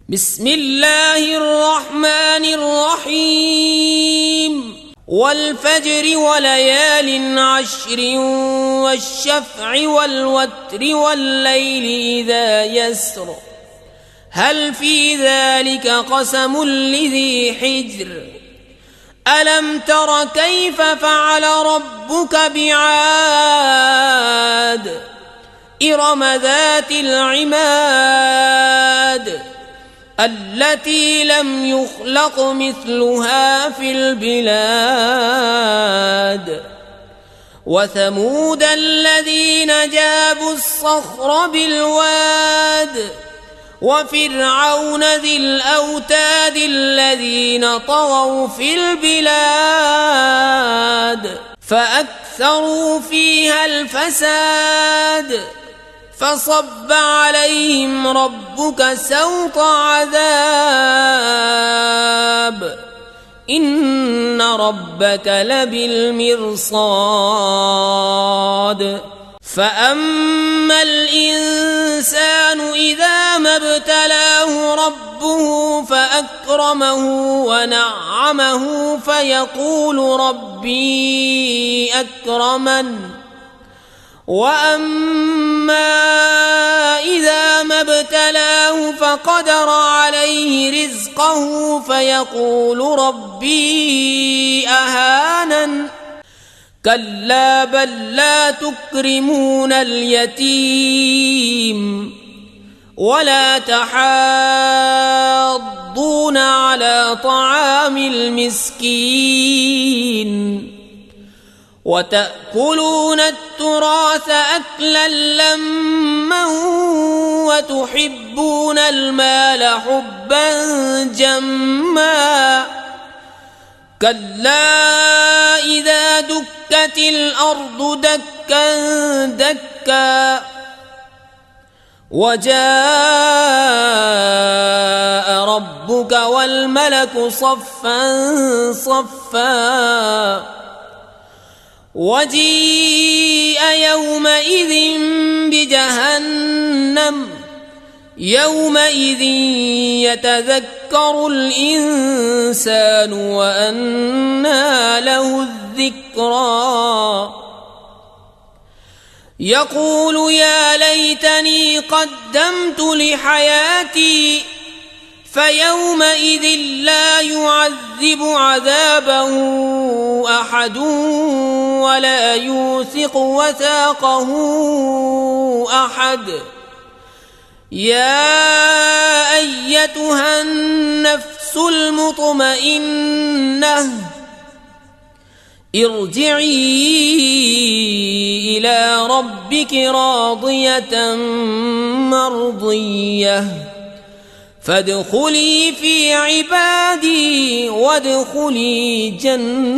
بسم الله الرحمن الرحيم والفجر وليال عشر والشفع والوتر والليل إذا يسر هل في ذلك قسم لذي حجر ألم تر كيف فعل ربك بعاد إرم ذات العماد التي لم يخلق مثلها في البلاد وثمود الذين جابوا الصخر بالواد وفرعون ذي الأوتاد الذين طغوا في البلاد فأكثروا فيها الفساد فصب عليهم ربك سوط عذاب إن ربك لبالمرصاد فأما الإنسان إذا ما ابتلاه ربه فأكرمه ونعمه فيقول ربي أكرمن وأما إذا ما ابتلاه فقدر عليه رزقه فيقول ربي أهانن كلا بل لا تكرمون اليتيم ولا تحاضون على طعام المسكين وتأكلون التراث أكلا لما وتحبون المال حبا جما كلا إذا دكت الأرض دكا دكا وجاء ربك والملك صفا صفا وجيء يومئذ بجهنم يومئذ يتذكر الإنسان وأنى له الذكرى يقول يا ليتني قدمت لحياتي فيومئذ لا يعذب عذابه أحد ولا يوثق وثاقه أحد يا أيتها النفس المطمئنة ارجعي إلى ربك راضية مرضية فادخلي في عبادي وادخلي جنتي.